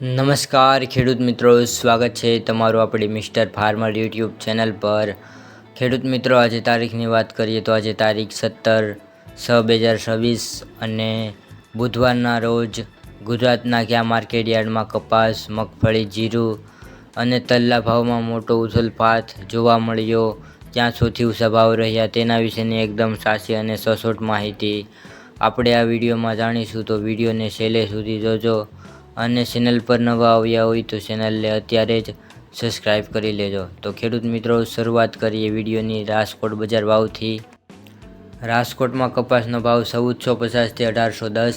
નમસ્કાર ખેડૂત મિત્રો, સ્વાગત છે તમારું આપણી મિસ્ટર ફાર્મર યુટ્યુબ ચેનલ પર। ખેડૂત મિત્રો, આજે તારીખની વાત કરીએ તો આજે તારીખ 17/6/2026 અને બુધવારના રોજ ગુજરાતના કયા માર્કેટ યાર્ડમાં કપાસ, મગફળી, જીરું અને તલના ભાવમાં મોટો ઉથલપાથ જોવા મળ્યો, ક્યાં સૌથી ઊંચા ભાવ રહ્યા તેના વિશેની એકદમ સાચી અને સચોટ માહિતી આપણે આ વિડીયોમાં જાણીશું, તો વિડીયોને છેલ્લે સુધી જોજો અને ચેનલ પર નવા આવ્યા હોય તો ચેનલને અત્યારે જ સબસ્ક્રાઈબ કરી લેજો। તો ખેડૂત મિત્રો, શરૂઆત કરીએ વિડીયોની રાજકોટ બજાર ભાવથી। રાજકોટમાં કપાસનો ભાવ 1450 થી 1810,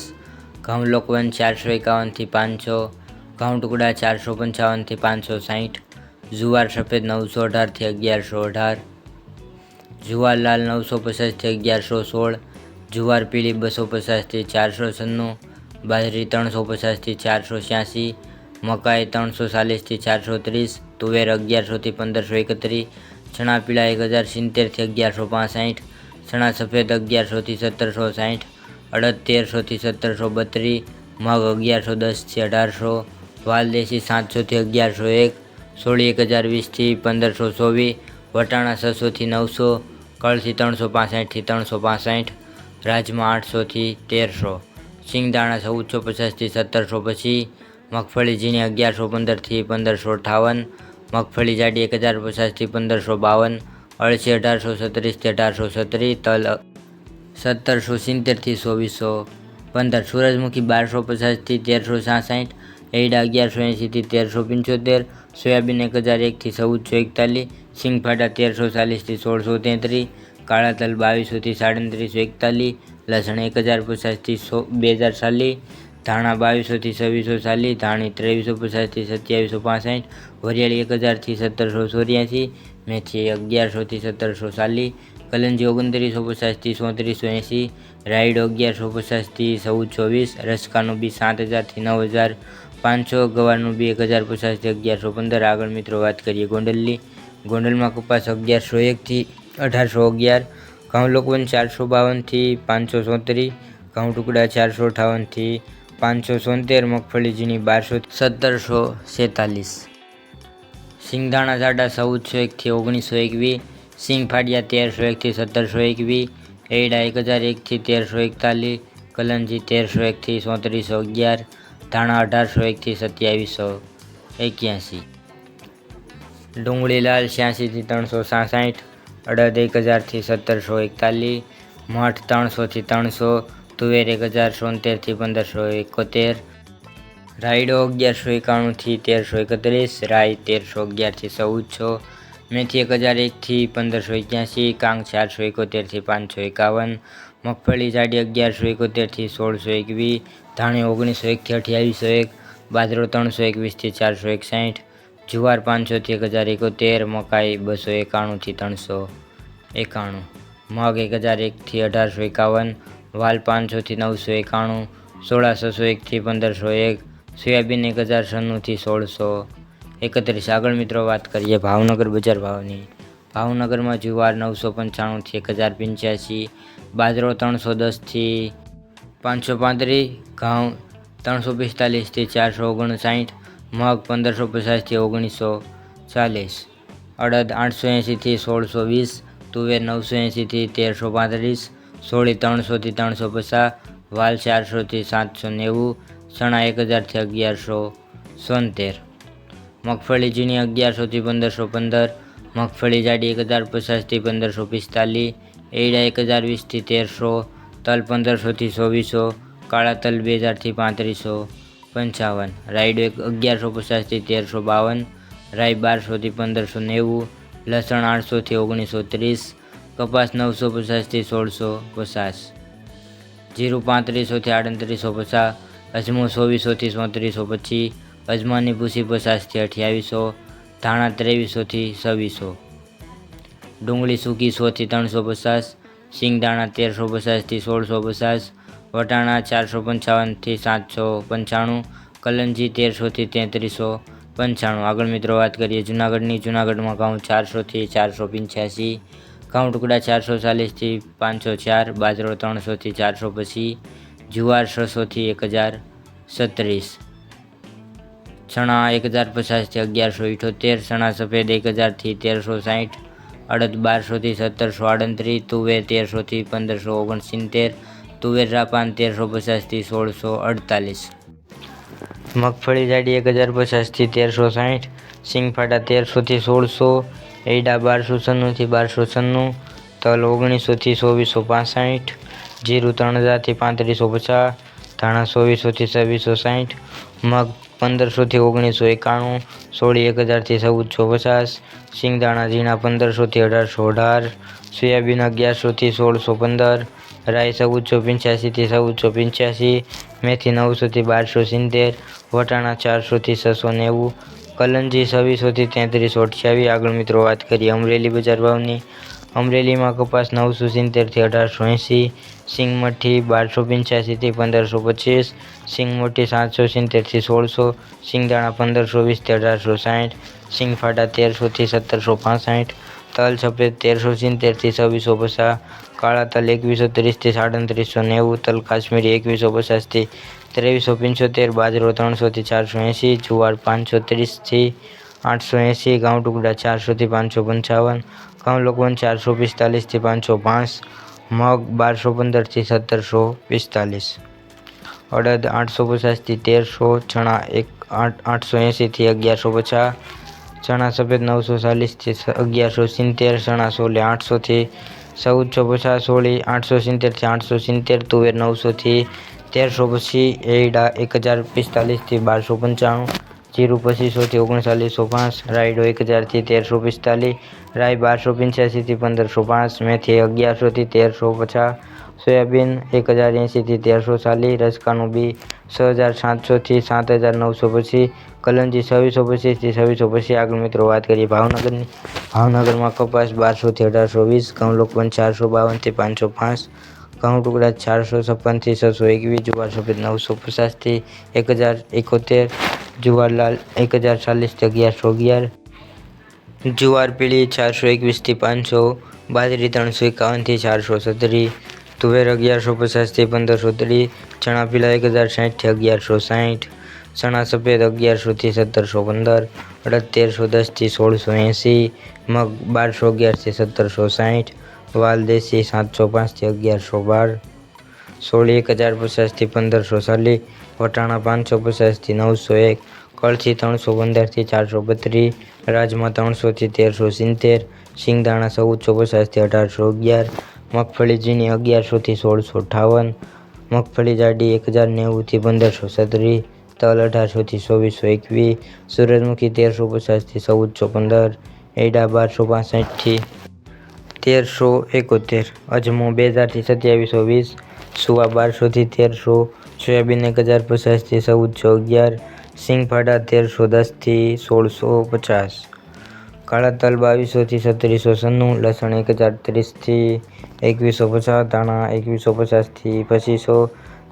ઘઉં લોકવન 451 થી 500, ઘઉં ટુકડા 455 થી 560, જુવાર સફેદ 918 થી 1118, જુવાર લાલ 950 થી 1116, જુવાર પીળી 250 થી 496, બાજરી 350 થી 486, મકાઈ 340 થી 430, તુવેર 1100 થી 1531, ચણા પીળા 1070 થી 1165, ચણા સફેદ 1100 થી 1760, અડદ 1300 થી 1732, મગ 1110 થી 1800, વાલ દેશી 700 થી 1101, સોળી 1020 થી 1524, વટાણા 600 થી 900, કળથી 365 થી 365, રાજમા 800 થી 1300, સિંગદાણા 1450 થી 1700 પછી, મગફળી ઝીણી 1115 થી 1558, મગફળી જાડી 1050 થી 1552, અળસી 1836 થી 1836, તલ 1770 થી 2415, સૂરજમુખી 1250 થી 1366, એરડા 1180 થી 1375, સોયાબીન 1001 થી 1441, સિંગફાટા 1340 થી 1633, કાળા તલ 2200 થી 3741, લસણ 1050 થી 2040, ધાણા 2200 થી 2640, ધાણી 2350 થી 2765, વરિયાળી 1000 થી 1784, મેથી 1100 થી 1740, કલંજી 2950 થી 3480, રાયડો 1150 થી 1420, રસકાનું બી 7000 થી 9500, ગવારનું બી 1050 થી 1115। આગળ મિત્રો વાત કરીએ ગોંડલની। ગોંડલમાં કપાસ 1101 થી 1811, ઘઉં લોકવન 452 થી 534, ઘઉં ટુકડા 458 થી 573, મગફળી ઝીણી 1200 થી 1746, સિંગદાણા જાડા 1401 થી 1921, સિંગ ફાડિયા 1301 થી 1721, એરડા 1001 થી 1341, કલંજી 1301 થી 3411, ધાણા 1801 થી 2781, ડુંગળી લાલ 86 થી 367, અડદ 1000 થી 1741, મઠ 300 થી 300, તુવેર 1073 થી 1571, રાયડો 1191 થી 1331, રાઈ 1311 થી 1400, મેથી 1001 થી 1581, કાંગ 471 થી 551, મગફળી જાડી 1171 થી 1621, ધાણી 1901 થી 2801, બાજરો 321 થી 461, જુવાર 500 થી 1071, મકાઈ 291 થી 391, મગ 1001 થી 1851, વાલ 500 થી 991, સોળા 601 થી 1501, સોયાબીન 1096 થી 1631। આગળ મિત્રો વાત કરીએ ભાવનગર બજાર ભાવની। ભાવનગરમાં જુવાર 995 થી 1085, બાજરો 310 થી 535, ઘઉં 345 થી 459, મગ 1550 થી 1940, અડદ 880 થી 1620, તુવેર 980 થી 1335, સોળી 300 થી 350, વાલ 400 થી 790, ચણા 1000 થી 1170, મગફળી ઝીણી 1100 થી 1515, મગફળી જાડી 1050 થી 1545, એરડા 1020 થી 1300, તલ 1500 થી 2400, કાળા તલ 2000 થી 3555, રાયડો 1150 થી 1352, રાઈ 1200 થી 1590, લસણ 800 થી 1930, કપાસ 950 થી 1650, જીરું 3500 થી 3850, અજમો 2400 થી 3425, અજમાની ભૂસી 50 થી 2800, ધાણા 2300 થી 2600, ડુંગળી સૂકી 100 થી 350, સિંગદાણા 1350 થી 1650, વટાણા 455 થી 795, કલંજી 1300 થી 3395। આગળ મિત્રો વાત કરીએ જુનાગઢની। જુનાગઢમાં ઘઉં 400 થી 485, ઘઉં ટુકડા 440 થી 504, બાજરો 300 થી 400 પછી, જુવાર 600 થી 1036, ચણા 1050 થી 1178, ચણા સફેદ 1000 થી 1360, અડદ 1200 થી 1738, તુવેર 1300 થી 1569, તુવેર રાપાન 1350 થી 1648, મગફળી જાડી 1050 થી 1360, સિંગફાટા 1300 થી 1600, એડા 1296 થી 1296, તલ 1900 થી 2465, જીરું 3000 થી 3550, ધાણા 2400 થી 2660, મગ 1500 થી 1991, સોળી 1000 થી 1450, સિંગદાણા ઝીણા 1500 થી 1818, સોયાબીન 1100 થી 1615, રાઈ 1485 થી 1485, મેથી 900 થી 1270, વટાણા 400 થી 690, કલંજી 2600 થી 3328. આગળ મિત્રો વાત કરીએ અમરેલી બજાર ભાવની. અમરેલીમાં કપાસ 970 થી 1880, સિંગમઠી 1285 થી 1525, સિંગમોટી 770 થી 1600, સિંગદાણા 1520 થી 1860, સિંગફાટા 1300 થી 1765, તલ સફેદ 1370 થી 2650, કાળા તલ 2130 થી 3790, તલ કાશ્મીરી 2150 થી 2375, બાજરો 300 થી 480, જુવાર 530 થી 880, ઘઉં ટુકડા 400 થી 555, ઘઉં લોકવન 445 થી 505, મગ 1215 થી 1745, અડદ 850 થી 1300, ચણા 880 થી 1150, ચણા સફેદ 940 થી 1170, ચણા સોલે 800 થી 1450, સોળી 870 થી 870, તુવેર 900 થી 1350, એરડા 1045 થી 1295, જીરું 2500 થી 3905, રાયડો 1000 થી 1345, રાઈ 1285 થી 1505, મેથી 1100 થી 1350, સોયાબીન 1080 થી 1340, રસકાનું બી 6700 થી 7925, કલંજી 2625 થી 2625. આગળ મિત્રો વાત કરીએ ભાવનગરની. ભાવનગરમાં કપાસ 1200 થી 1820, ઘઉં લોકવન 452 થી 505, ઘઉં ટુકડા 456 થી 621, જુવાર સફેદ 950 થી 1071, જુવાર લાલ 1040 થી 1111, જુવાર પીળી 421 થી 500, બાજરી 351 થી 417, તુવેર 1150 થી 1530, ચણા પીળા 1060 થી 1160, ચણા સફેદ 1100 થી 1715, અડદ 1310 થી 1680, મગ 1211 થી 1760, વાલ દેશી 705 થી 1112, સોળી 1050 થી 1540, વટાણા 550 થી 901, કળથી 315 થી 432, રાજમા 300 થી 1370, સિંગદાણા 1450 થી 1811, મગફળી ઝીણી 1100 થી 1658, મગફળી જાડી 1090 થી 1537, તલ 1800 થી 2421, સૂરજમુખી 1350 થી 1415, એડા 1265 થી 1371, અજમો 2000 થી 2720, સુવા 1200 થી 1300, સોયાબીન 1050 થી 1411, સિંગફાટા 1310 થી 1650, કાળા તલ 2200 થી 3796, લસણ 1030 થી 2150, ધાણા 2150 થી 2500,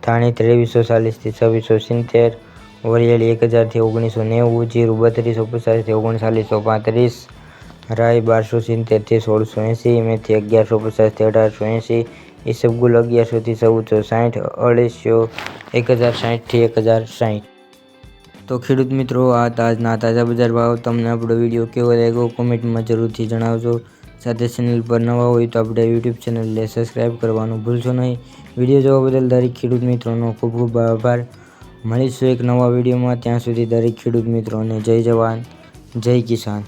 ધાણી 2340 થી 2670, વરિયાળી 1000 થી 1990, જીરું 3250 થી 3935, રાઈ 1270 થી 1680, મેથી 1150 થી 1880, ઈસબગુલ 1100 થી 1460, અળસિયો 1060 થી 1060. તો ખેડૂત મિત્રો આ આજના તાજા બજાર ભાવ. તમને આપણો વિડીયો કેવો લાગ્યો કોમેન્ટમાં જરૂરથી જણાવજો. સાથે ચેનલ પર નવા હોય તો આપણે યુટ્યુબ ચેનલને સબસ્ક્રાઈબ કરવાનું ભૂલશો નહીં. વિડીયો જોવા બદલ દરેક ખેડૂત મિત્રોનો ખૂબ ખૂબ આભાર. મળીશું એક નવા વિડીયોમાં. ત્યાં સુધી દરેક ખેડૂત મિત્રોને જય જવાન જય કિસાન.